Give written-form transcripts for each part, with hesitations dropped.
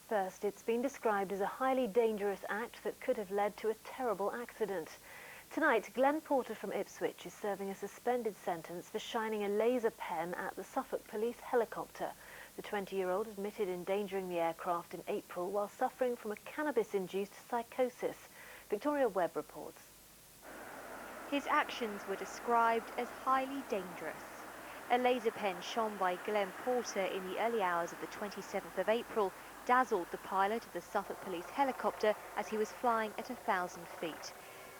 First, it's been described as a highly dangerous act that could have led to a terrible accident. Tonight, Glenn Porter from Ipswich is serving a suspended sentence for shining a laser pen at the Suffolk police helicopter. The 20-year-old admitted endangering the aircraft in April while suffering from a cannabis-induced psychosis. Victoria Webb reports. His actions were described as highly dangerous. A laser pen shone by Glenn Porter in the early hours of the 27th of April dazzled the pilot of the Suffolk police helicopter as he was flying at 1,000 feet.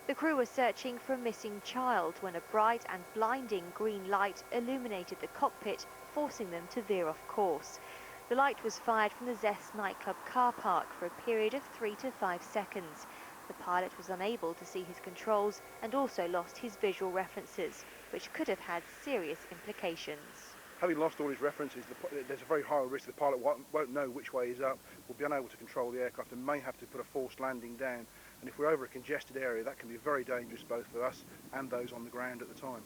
The crew were searching for a missing child when a bright and blinding green light illuminated the cockpit, forcing them to veer off course. The light was fired from the Zest nightclub car park for a period of 3 to 5 seconds. The pilot was unable to see his controls and also lost his visual references, which could have had serious implications. Having lost all his references, there's a very high risk the pilot won't know which way he's up, will be unable to control the aircraft and may have to put a forced landing down. And if we're over a congested area, that can be very dangerous both for us and those on the ground at the time.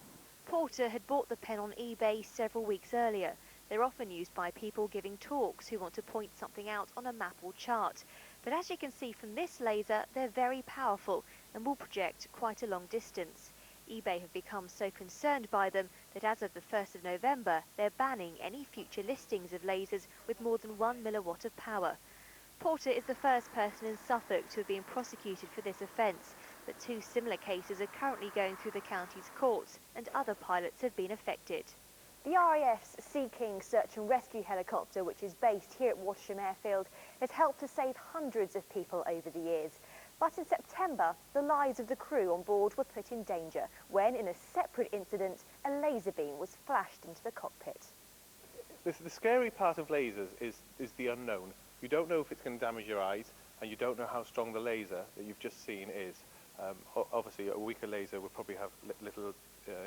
Porter had bought the pen on eBay several weeks earlier. They're often used by people giving talks who want to point something out on a map or chart. But as you can see from this laser, they're very powerful and will project quite a long distance. eBay have become so concerned by them that as of the 1st of November, they're banning any future listings of lasers with more than 1 milliwatt of power. Porter is the first person in Suffolk to have been prosecuted for this offence, but 2 similar cases are currently going through the county's courts and other pilots have been affected. The RAF's Sea King search and rescue helicopter, which is based here at Watersham Airfield, has helped to save hundreds of people over the years. But in September, the lives of the crew on board were put in danger when, in a separate incident, a laser beam was flashed into the cockpit. The scary part of lasers is the unknown. You don't know if it's going to damage your eyes, and you don't know how strong the laser that you've just seen is. Obviously, a weaker laser would probably have little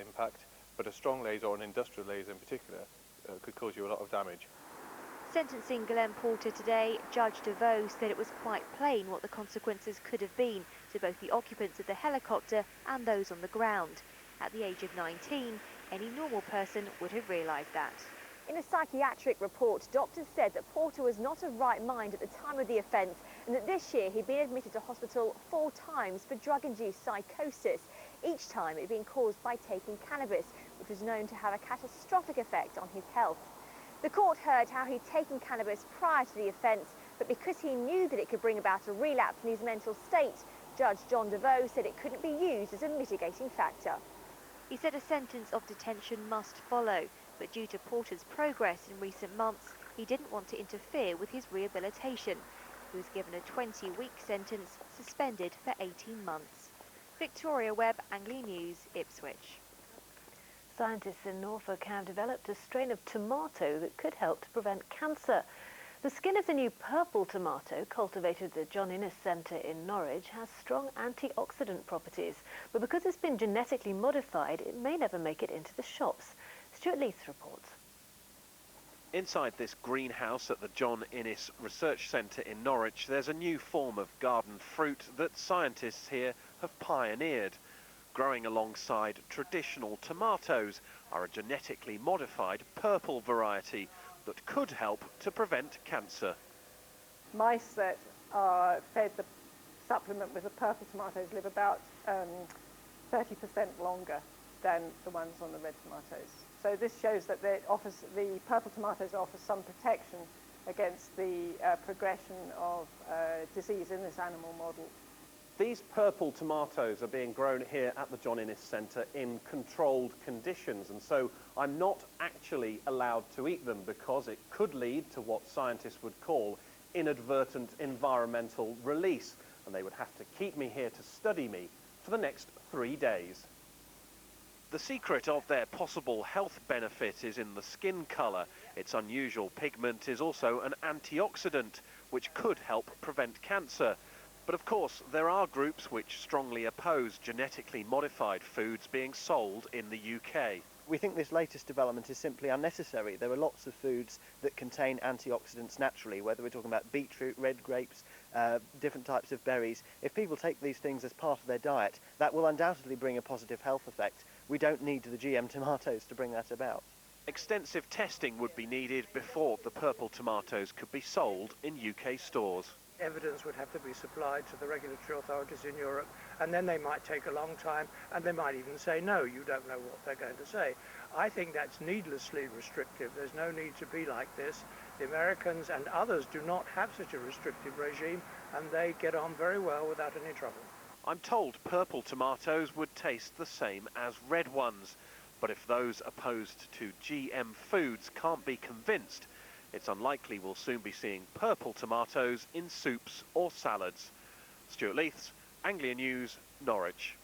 impact, but a strong laser, or an industrial laser in particular, could cause you a lot of damage. Sentencing Glenn Porter today, Judge DeVoe said it was quite plain what the consequences could have been to both the occupants of the helicopter and those on the ground. At the age of 19, any normal person would have realised that. In a psychiatric report, doctors said that Porter was not of right mind at the time of the offence and that this year he'd been admitted to hospital 4 times for drug-induced psychosis, each time it had been caused by taking cannabis, which was known to have a catastrophic effect on his health. The court heard how he'd taken cannabis prior to the offence, but because he knew that it could bring about a relapse in his mental state, Judge John DeVoe said it couldn't be used as a mitigating factor. He said a sentence of detention must follow, but due to Porter's progress in recent months, he didn't want to interfere with his rehabilitation. He was given a 20-week sentence, suspended for 18 months. Victoria Webb, Anglia News, Ipswich. Scientists in Norfolk have developed a strain of tomato that could help to prevent cancer. The skin of the new purple tomato, cultivated at the John Innes Centre in Norwich, has strong antioxidant properties, but because it's been genetically modified, it may never make it into the shops. Stuart Leith reports. Inside this greenhouse at the John Innes Research Centre in Norwich, there's a new form of garden fruit that scientists here have pioneered. Growing alongside traditional tomatoes are a genetically modified purple variety that could help to prevent cancer. Mice that are fed the supplement with the purple tomatoes live about 30% longer than the ones on the red tomatoes. So this shows that the purple tomatoes offer some protection against the progression of disease in this animal model. These purple tomatoes are being grown here at the John Innes Centre in controlled conditions, and so I'm not actually allowed to eat them because it could lead to what scientists would call inadvertent environmental release, and they would have to keep me here to study me for the next 3 days. The secret of their possible health benefit is in the skin colour. Its unusual pigment is also an antioxidant, which could help prevent cancer. But of course, there are groups which strongly oppose genetically modified foods being sold in the UK. We think this latest development is simply unnecessary. There are lots of foods that contain antioxidants naturally, whether we're talking about beetroot, red grapes, different types of berries. If people take these things as part of their diet, that will undoubtedly bring a positive health effect. We don't need the GM tomatoes to bring that about. Extensive testing would be needed before the purple tomatoes could be sold in UK stores. Evidence would have to be supplied to the regulatory authorities in Europe, and then they might take a long time, and they might even say no, you don't know what they're going to say. I think that's needlessly restrictive. There's no need to be like this. The Americans and others do not have such a restrictive regime, and they get on very well without any trouble. I'm told purple tomatoes would taste the same as red ones, but if those opposed to GM foods can't be convinced, it's unlikely we'll soon be seeing purple tomatoes in soups or salads. Stuart Leiths, Anglia News, Norwich.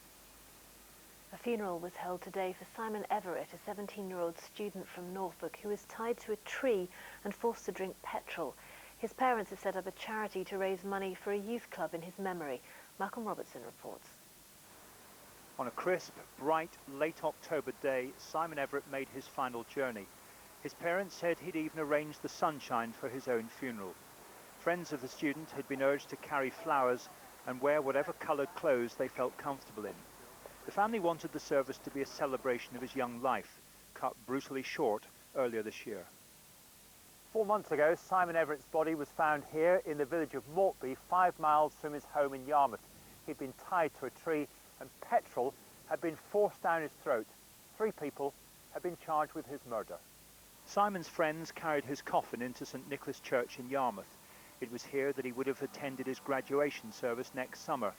A funeral was held today for Simon Everett, a 17-year-old student from Norfolk who was tied to a tree and forced to drink petrol. His parents have set up a charity to raise money for a youth club in his memory. Malcolm Robertson reports. On a crisp, bright, late October day, Simon Everett made his final journey. His parents said he'd even arranged the sunshine for his own funeral. Friends of the student had been urged to carry flowers and wear whatever coloured clothes they felt comfortable in. The family wanted the service to be a celebration of his young life, cut brutally short earlier this year. 4 months ago, Simon Everett's body was found here in the village of Maltby, 5 miles from his home in Yarmouth. He'd been tied to a tree and petrol had been forced down his throat. 3 people had been charged with his murder. Simon's friends carried his coffin into St Nicholas Church in Yarmouth. It was here that he would have attended his graduation service next summer.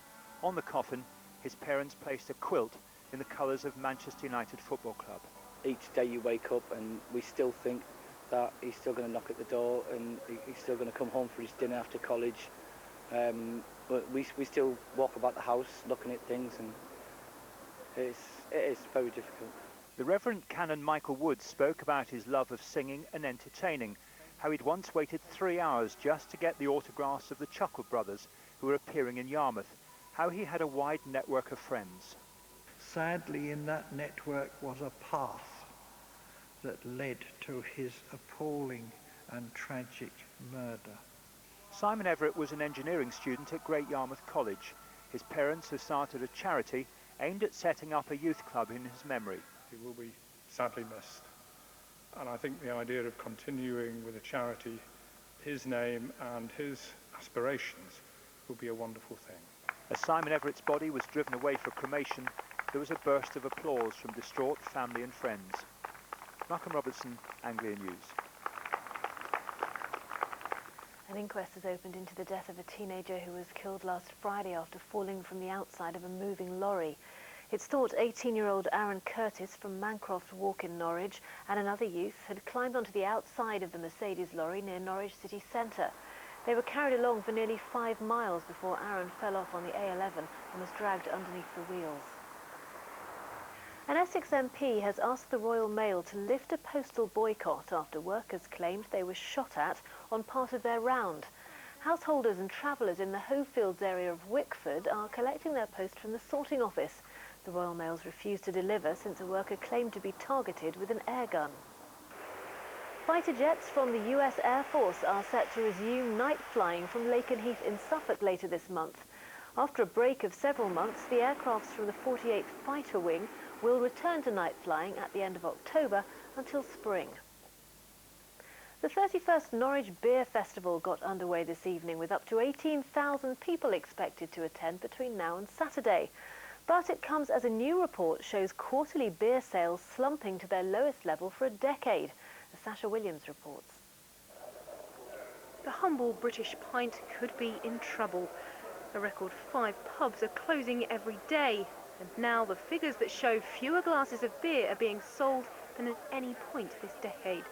On the coffin, his parents placed a quilt in the colours of Manchester United Football Club. Each day you wake up and we still think that he's still going to knock at the door and he's still going to come home for his dinner after college. But we still walk about the house looking at things, and it is very difficult. The Reverend Canon Michael Woods spoke about his love of singing and entertaining, how he'd once waited 3 hours just to get the autographs of the Chuckle Brothers who were appearing in Yarmouth, how he had a wide network of friends. Sadly, in that network was a path that led to his appalling and tragic murder. Simon Everett was an engineering student at Great Yarmouth College. His parents have started a charity aimed at setting up a youth club in his memory. He will be sadly missed. And I think the idea of continuing with a charity, his name and his aspirations will be a wonderful thing. As Simon Everett's body was driven away for cremation, there was a burst of applause from distraught family and friends. Malcolm Robertson, Anglia News. An inquest has opened into the death of a teenager who was killed last Friday after falling from the outside of a moving lorry. It's thought 18-year-old Aaron Curtis from Mancroft Walk in Norwich and another youth had climbed onto the outside of the Mercedes lorry near Norwich city centre. They were carried along for nearly 5 miles before Aaron fell off on the A11 and was dragged underneath the wheels. An Essex MP has asked the Royal Mail to lift a postal boycott after workers claimed they were shot at on part of their round. Householders and travellers in the Hofields area of Wickford are collecting their post from the sorting office. The Royal Mail's refused to deliver since a worker claimed to be targeted with an airgun. Fighter jets from the US Air Force are set to resume night flying from Lakenheath in Suffolk later this month. After a break of several months, the aircrafts from the 48th Fighter Wing will return to night flying at the end of October until spring. The 31st Norwich Beer Festival got underway this evening with up to 18,000 people expected to attend between now and Saturday. But it comes as a new report shows quarterly beer sales slumping to their lowest level for a decade. As Sasha Williams reports. The humble British pint could be in trouble. A record 5 pubs are closing every day. And now the figures that show fewer glasses of beer are being sold than at any point this decade.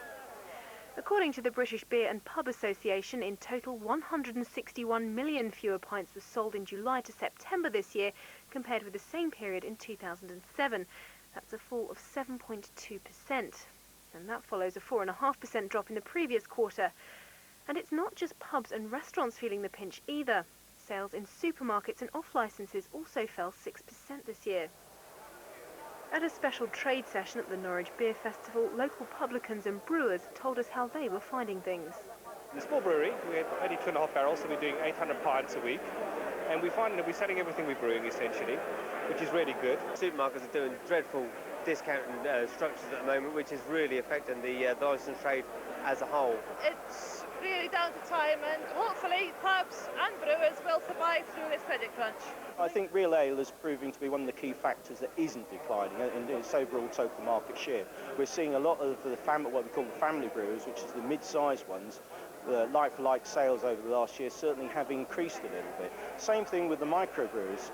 According to the British Beer and Pub Association, in total 161 million fewer pints were sold in July to September this year compared with the same period in 2007. That's a fall of 7.2%. And that follows a 4.5% drop in the previous quarter. And it's not just pubs and restaurants feeling the pinch either. Sales in supermarkets and off-licences also fell 6% this year. At a special trade session at the Norwich Beer Festival, local publicans and brewers told us how they were finding things. In a small brewery, we have only 2.5 barrels, so we're doing 800 pints a week. And we find that we're selling everything we're brewing, essentially, which is really good. Supermarkets are doing dreadful discounting structures at the moment, which is really affecting the licensed trade as a whole. It's really down to time, and hopefully pubs and brewers will survive through this credit crunch. I think real ale is proving to be one of the key factors that isn't declining in its overall total market share. We're seeing a lot of the what we call the family brewers, which is the mid-sized ones, like-for-like sales over the last year certainly have increased a little bit. Same thing with the microbrewers.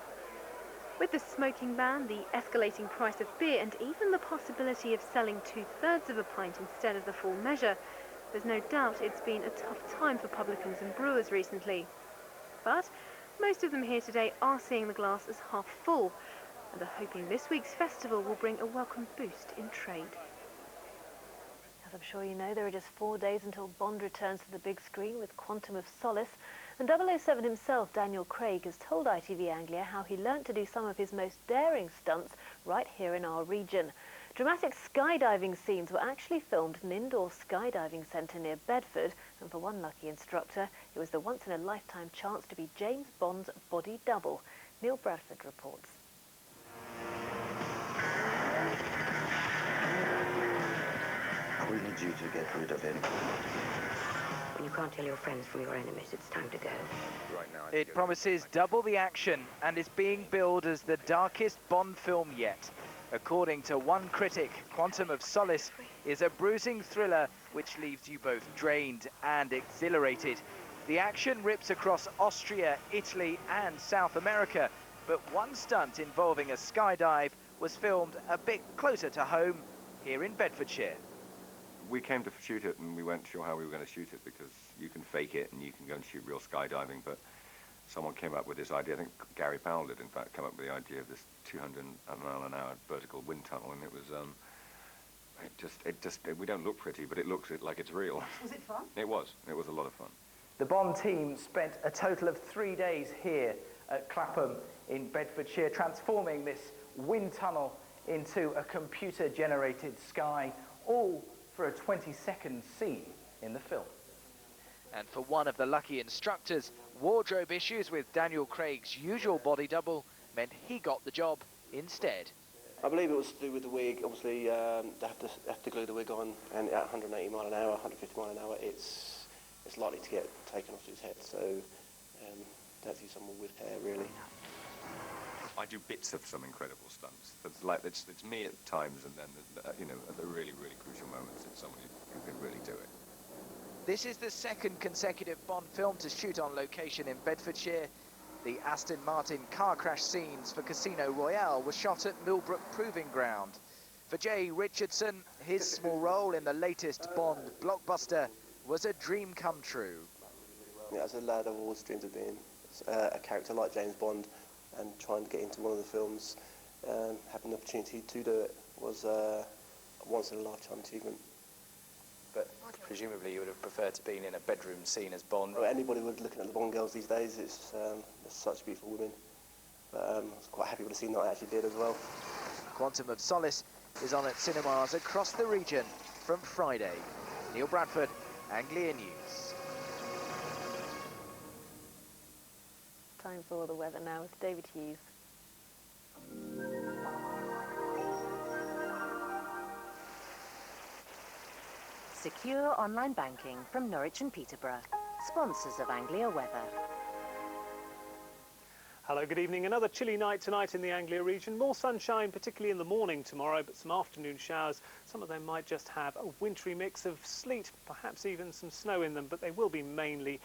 With the smoking ban, the escalating price of beer, and even the possibility of selling 2/3 of a pint instead of the full measure, there's no doubt it's been a tough time for publicans and brewers recently. But most of them here today are seeing the glass as half full and are hoping this week's festival will bring a welcome boost in trade. As I'm sure you know, there are just 4 days until Bond returns to the big screen with Quantum of Solace, and 007 himself, Daniel Craig, has told ITV Anglia how he learnt to do some of his most daring stunts right here in our region. Dramatic skydiving scenes were actually filmed at an indoor skydiving centre near Bedford, and for one lucky instructor, it was the once-in-a-lifetime chance to be James Bond's body double. Neil Bradford reports. We need you to get rid of him. When you can't tell your friends from your enemies, it's time to go. Right now, it promises double the action and is being billed as the darkest Bond film yet. According to one critic, Quantum of Solace is a bruising thriller which leaves you both drained and exhilarated. The action rips across Austria, Italy and South America, but one stunt involving a skydive was filmed a bit closer to home here in Bedfordshire. We came to shoot it and we weren't sure how we were going to shoot it because you can fake it and you can go and shoot real skydiving, but someone came up with this idea. I think Gary Powell did, in fact, come up with the idea of this 200 mile an hour vertical wind tunnel, and it was we don't look pretty, but it looks like it's real. Was it fun? It was a lot of fun. The Bond team spent a total of 3 days here at Clapham in Bedfordshire, transforming this wind tunnel into a computer-generated sky, all for a 20-second scene in the film. And for one of the lucky instructors, wardrobe issues with Daniel Craig's usual body double meant he got the job instead. I believe it was to do with the wig. Obviously, they have to glue the wig on, and at 180 mile an hour, 150 mile an hour, it's likely to get taken off his head. So they have to use someone with hair, really. I do bits of some incredible stunts. It's me at times, and then at the really crucial moments, it's someone who can really do it. This is the second consecutive Bond film to shoot on location in Bedfordshire. The Aston Martin car crash scenes for Casino Royale were shot at Millbrook Proving Ground. For Jay Richardson, his small role in the latest Bond blockbuster was a dream come true. Yeah, as a lad, I've always dreamed of being a character like James Bond and trying to get into one of the films. Having the opportunity to do it was a once-in-a-lifetime achievement. But presumably you would have preferred to be in a bedroom scene as Bond. Well, anybody would looking at the Bond girls these days. It's such beautiful women. But I was quite happy with the scene that I actually did as well. Quantum of Solace is on at cinemas across the region from Friday. Neil Bradford, Anglia News. Time for the weather now with David Hughes. Secure online banking from Norwich and Peterborough, sponsors of Anglia Weather. Hello, good evening. Another chilly night tonight in the Anglia region. More sunshine, particularly in the morning tomorrow, but some afternoon showers. Some of them might just have a wintry mix of sleet, perhaps even some snow in them, but they will be mainly